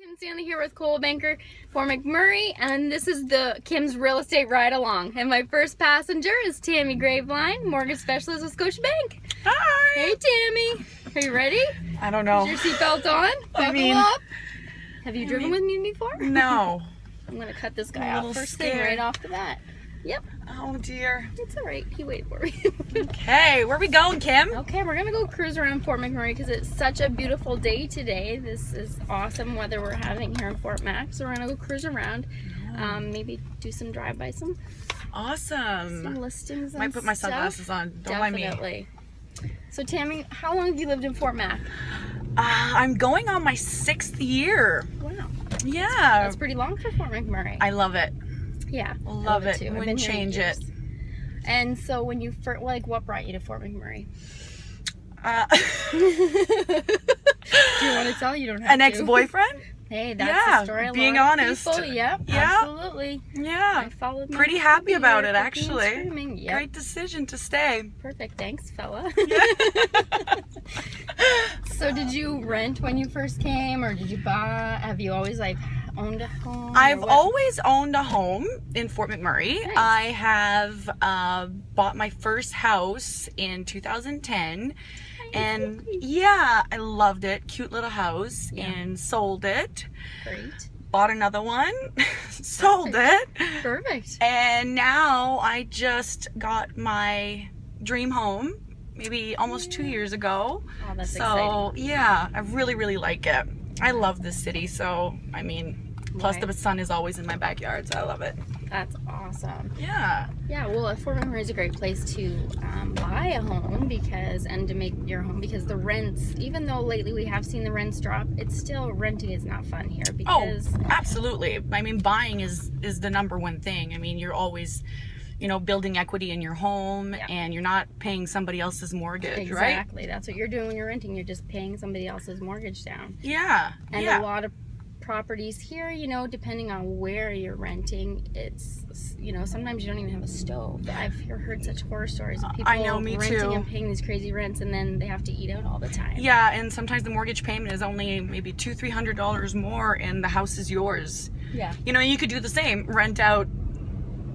Kim Stanley here with Coldwell Banker for McMurray, and this is the Kim's Real Estate Ride Along. And my first passenger is Tammy Graveline, mortgage specialist with Scotiabank. Hi! Hey Tammy, are you ready? I don't know. Is your seatbelt on? Buckle up. Have you driven with me before? No. I'm gonna cut this guy I'm a off little first thing scared. right off the bat. Yep, Oh dear. it's alright. He waited for me. Okay, where we going, Kim? Okay, we're gonna go cruise around Fort McMurray because it's such a beautiful day today. This is awesome weather we're having here in Fort Mac. So we're gonna go cruise around, maybe do some drive-by, some Awesome. listings and Might put my stuff. sunglasses on. Don't mind me. Definitely. So Tammy, how long have you lived in Fort Mac? I'm going on my 6th year. Wow, Yeah. that's pretty long for Fort McMurray. I love it. Yeah, I Love it. too. I've Wouldn't been here change years. it. And so when you first, what brought you to Fort McMurray? Do you want to tell? You don't have An to. ex-boyfriend? Hey, that's Yeah, the story. A being lot of honest. people, yep, Yeah. absolutely. Yeah. I followed my Pretty heart happy here, about it, kicking and actually. screaming. Yep. Great decision to stay. Perfect. Thanks, fella. So did you rent when you first came, or did you buy? Have you always owned a home? or I've what? always owned a home in Fort McMurray. Nice. I have bought my first house in 2010. And yeah, I loved it. Cute little house. Yeah. And sold it. Great. Bought another one. Sold it. Perfect. And now I just got my dream home maybe almost 2 years ago. Oh, that's So exciting. yeah, I really, really like it. I love this city. So, I mean, plus Right. the sun is always in my backyard. So I love it. That's awesome. Yeah. Yeah, well, Fort McMurray is a great place to buy a home and to make your home because the rents, even though lately we have seen the rents drop, it's still renting is not fun here Oh, because absolutely. I mean, buying is the number one thing. I mean, you're always, building equity in your home, Yeah. and you're not paying somebody else's mortgage, right? exactly that's what you're doing when you're renting. You're just paying somebody else's mortgage down. Yeah. And yeah. a lot of properties here, depending on where you're renting, it's sometimes you don't even have a stove. I've heard such horror stories of people I know, me renting too. and paying these crazy rents, and then they have to eat out all the time. Yeah, and sometimes the mortgage payment is only maybe $200-300 more, and the house is yours. Yeah. You could do the same, rent out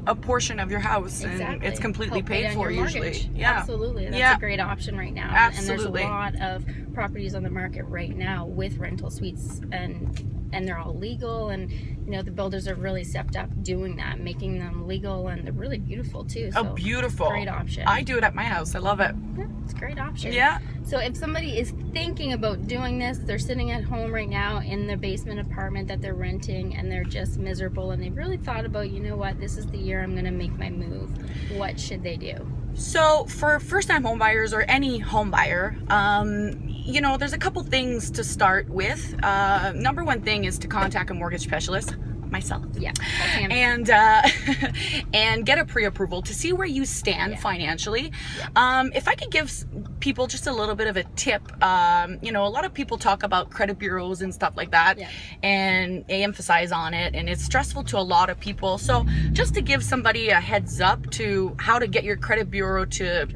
a portion of your house, and Exactly. it's completely Help pay paid down for your usually. mortgage. Yeah. Absolutely. That's Yeah. a great option right now. Absolutely. And there's a lot of properties on the market right now with rental suites, and they're all legal, and the builders have really stepped up doing that, making them legal, and they're really beautiful too. So Oh, beautiful. great option. I do it at my house. I love it. Yeah, it's a great option. Yeah. So if somebody is thinking about doing this, they're sitting at home right now in their basement apartment that they're renting, and they're just miserable, and they've really thought about, this is the year I'm going to make my move. What should they do? So for first-time home buyers or any home buyer, there's a couple things to start with. Number one thing is to contact a mortgage specialist, myself. Yeah. Call Tammy. And and get a pre-approval to see where you stand Yeah. financially. If I could give people just a little bit of a tip, a lot of people talk about credit bureaus and stuff like that, Yeah. and they emphasize on it, and it's stressful to a lot of people. So just to give somebody a heads up to how to get your credit bureau to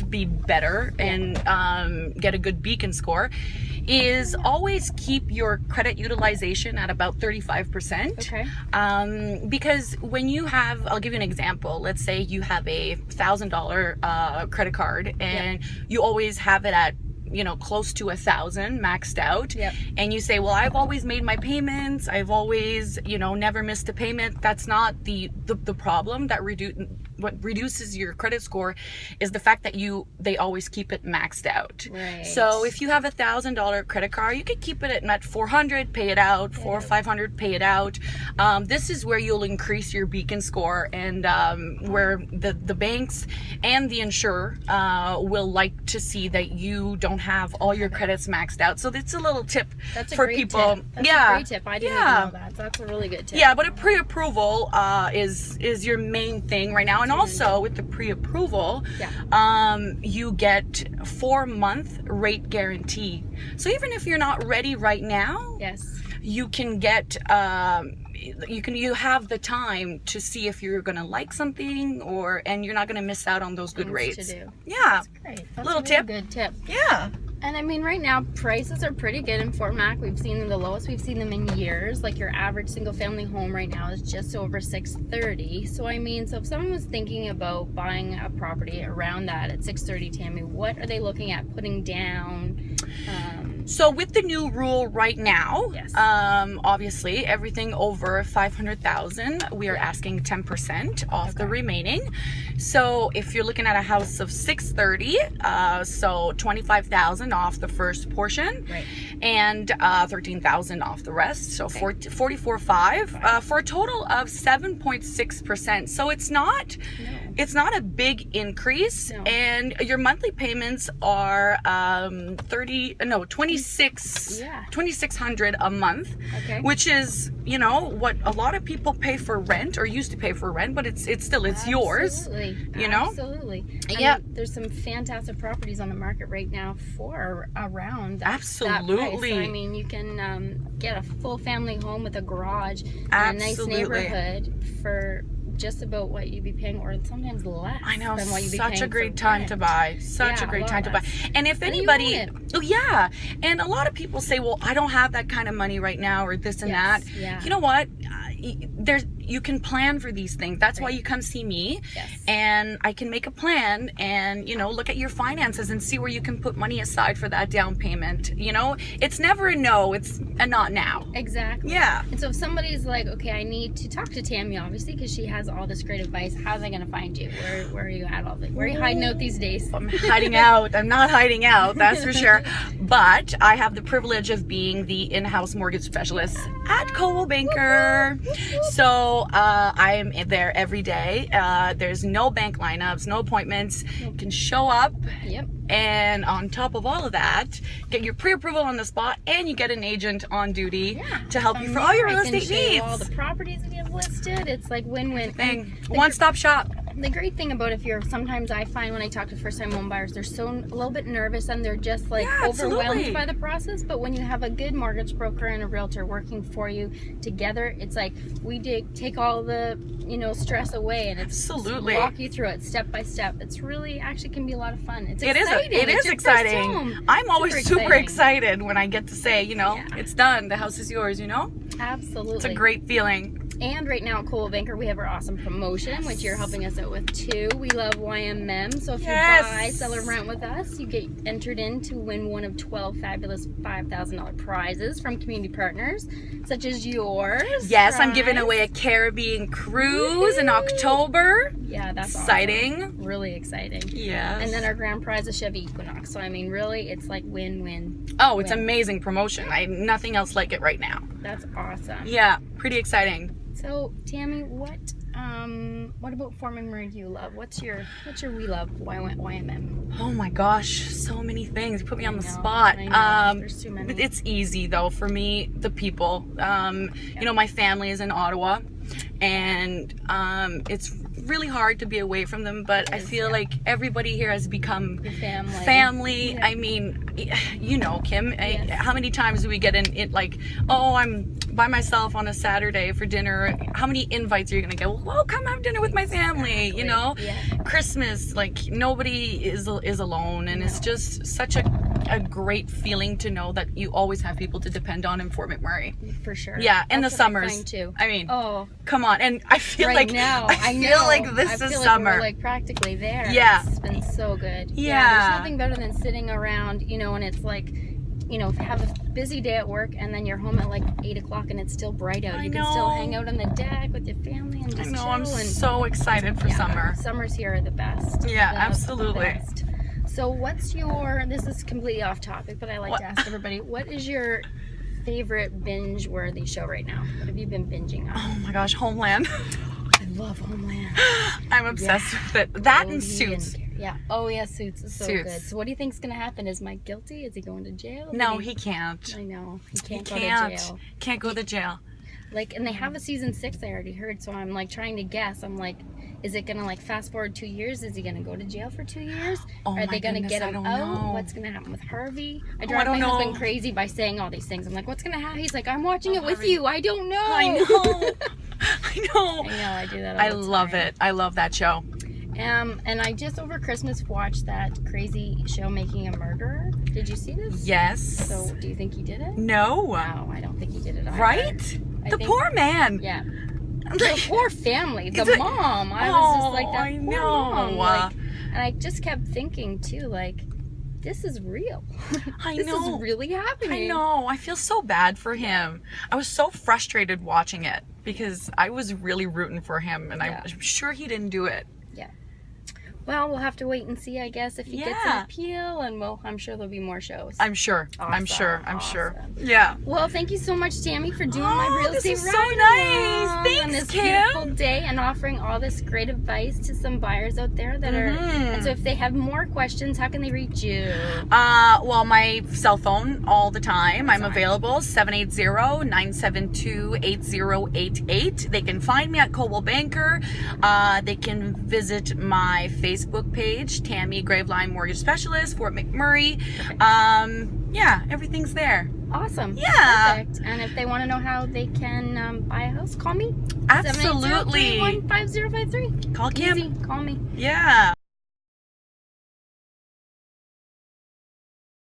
be better and get a good beacon score is always keep your credit utilization at about 35%. Okay. Because when you have, I'll give you an example. Let's say you have a $1,000 credit card, and you always have it at close to 1,000 maxed out. Yep. And you say, well, I've always made my payments. I've always, never missed a payment. That's not the problem. What reduces your credit score is the fact that they always keep it maxed out. Right. So if you have a $1,000 credit card, you could keep it at 400, pay it out, 400 or 500, pay it out. This is where you'll increase your beacon score, and where the banks and the insurer will like to see that you don't have all your credits maxed out. So it's a little tip That's a for great people. tip. That's Yeah. a great tip. I didn't even know that. So that's a really good tip. Yeah, but a pre-approval is your main thing right now. And also with the pre-approval, you get 4-month rate guarantee. So even if you're not ready right now, Yes. you can get you have the time to see if you're gonna like something, and you're not gonna miss out on those good Things rates. to do. Yeah. That's great. That's Little a really tip. good tip. Yeah. And I mean, right now prices are pretty good in Fort Mac. We've seen them the lowest we've seen them in years. Like your average single family home right now is just over $630. So I mean, so if someone was thinking about buying a property around that at $630, Tammy, what are they looking at putting down? So with the new rule right now, Yes. Obviously everything over 500,000, we are Yeah. asking 10% off the Okay. remaining. So if you're looking at a house of 630, so 25,000 off the first portion, Right. and 13,000 off the rest. So Okay. 44.5 for a total of 7.6%. So it's not. No. It's not a big increase, No. and your monthly payments are 2,600 a month, Okay. which is, you know, what a lot of people pay for rent or used to pay for rent, but it's still yours. Absolutely. you know? Absolutely. I Yeah. mean, there's some fantastic properties on the market right now for around that Absolutely. price. So, I mean, you can get a full family home with a garage in a nice Absolutely. neighborhood for just about what you'd be paying, or sometimes less. I know, than what you'd be such paying a great for time rent. to buy. Such Yeah, a great a time to lot buy. less. And if And you anybody, own oh yeah, and a lot of people say, well, I don't have that kind of money right now, or this and Yes, that. yeah. You know what? There's you can plan for these things. That's why Right. you come see me, Yes. and I can make a plan and, you know, look at your finances and see where you can put money aside for that down payment. You know, it's never a no, it's a not now. Exactly. Yeah. And so if somebody's like, okay, I need to talk to Tammy, obviously, because she has all this great advice, how are they going to find you? Where are you at all the, where are you hiding out these days? I'm hiding out. I'm not hiding out, that's for sure. But I have the privilege of being the in-house mortgage specialist at Coldwell Banker. So I am there every day. There's no bank lineups, no appointments. You can show up, Yep. and on top of all of that, get your pre-approval on the spot, and you get an agent on duty to help you for all your real I can estate show you needs. all the properties that you have listed. It's like win-win. Thing. And the One-stop shop. The great thing about if you're, sometimes I find when I talk to first-time home buyers, they're so a little bit nervous and they're just like Yeah, absolutely. overwhelmed by the process. But when you have a good mortgage broker and a realtor working for you together, it's like we take all the, you know, stress away, and it's Absolutely. walk you through it step by step. It's really actually can be a lot of fun. It's It is. exciting. It It's is your first exciting. home. I'm always super exciting. excited when I get to say, you know, Yeah. it's done. The house is yours. You know, Absolutely. it's a great feeling. And right now at Coldwell Banker, we have our awesome promotion, which you're helping us out with too. We love YMM. So if Yes. you buy, sell, or rent with us, you get entered in to win one of 12 fabulous $5,000 prizes from community partners, such as yours. Yes, I'm giving prize. away a Caribbean cruise in October. Yeah, that's Exciting. awesome. Really exciting. Yes. And then our grand prize is Chevy Equinox. So I mean, really, it's like win-win. Oh, it's win. amazing promotion. Nothing else like it right now. That's awesome. Yeah, pretty exciting. So Tammy, what about Fort McMurray do you love? What's your we love YMM? Oh my gosh, so many things. You put me on the know, spot. I know. There's too many. But it's easy though for me. The people. You know, my family is in Ottawa, and it's really hard to be away from them. But I is, feel yeah. like everybody here has become Your family. family. Yeah. I mean, you know, Kim. Yes. How many times do we get in it? Like, oh, I'm by myself on a Saturday for dinner. How many invites are you gonna get? Well, come have dinner with my family. You know, Yeah. Christmas, like nobody is alone, and it's No. just such a great feeling to know that you always have people to depend on in Fort McMurray. For sure. Yeah, and the That's what I summers. find, too. I mean, Oh, come on, and I feel right like now, I know. feel like this I is feel like summer. we're like practically there. Yeah. It's been so good. Yeah. There's nothing better than sitting around, you know, and it's like, you know, have a busy day at work and then you're home at like 8 o'clock and it's still bright out. I You can still know. hang out on the deck with your family and I just know, chill. I'm and so excited for yeah, summer. Summers here are the best. Yeah, The absolutely. best. So what's your, this is completely off topic, but I like What? to ask everybody, what is your favorite binge-worthy show right now? What have you been binging on? Oh my gosh, Homeland. I love Homeland. I'm obsessed with it. That and Cody Suits. Yeah. Oh yeah, Suits is so Suits. good. So what do you think's gonna happen? Is Mike guilty? Is he going to jail? No, Did he can't. I know he He can't go to can't. jail. Can't go to jail. Like, and they have a season 6. I already heard. So I'm like trying to guess. I'm like, is it gonna like fast forward 2 years? Is he gonna go to jail for 2 years? Oh Are my they gonna goodness, get I him don't out? know. What's gonna happen with Harvey? I I drive don't my know. husband crazy by saying all these things. I'm like, what's gonna happen? He's like, I'm watching it with Harvey. you. I don't know. I know. I know. I know. I do that. All I the love time. it. I love that show. And I just over Christmas watched that crazy show, Making a Murderer. Did you see this? Yes. So do you think he did it? No. No, I don't think he did it either. Right? I The think- poor man. Yeah. The poor family, the It's like- mom. I was just like, that I poor know. mom. Like, and I just kept thinking too, like, this is real. I This know. is really happening. I know. I feel so bad for him. I was so frustrated watching it because I was really rooting for him, and Yeah. I'm sure he didn't do it. Well, we'll have to wait and see, I guess, if he gets Yeah. an appeal, and I'm sure there'll be more shows. I'm sure. I'm Awesome, sure. I'm sure. awesome. Yeah. Well, thank you so much, Tammy, for doing Oh, my real this estate is so ride nice. along Thanks, on this Kim. beautiful day and offering all this great advice to some buyers out there that are. And so, if they have more questions, how can they reach you? Well, my cell phone all the time. I'm fine. available 780-972-8088. They can find me at Coldwell Banker. They can visit my Facebook page, Tammy Graveline Mortgage Specialist, Fort McMurray. Yeah, everything's there. Awesome. Yeah. Perfect. And if they want to know how they can buy a house, call me. Absolutely. 780-315-5053. Call Kim. Easy. Call me. Yeah.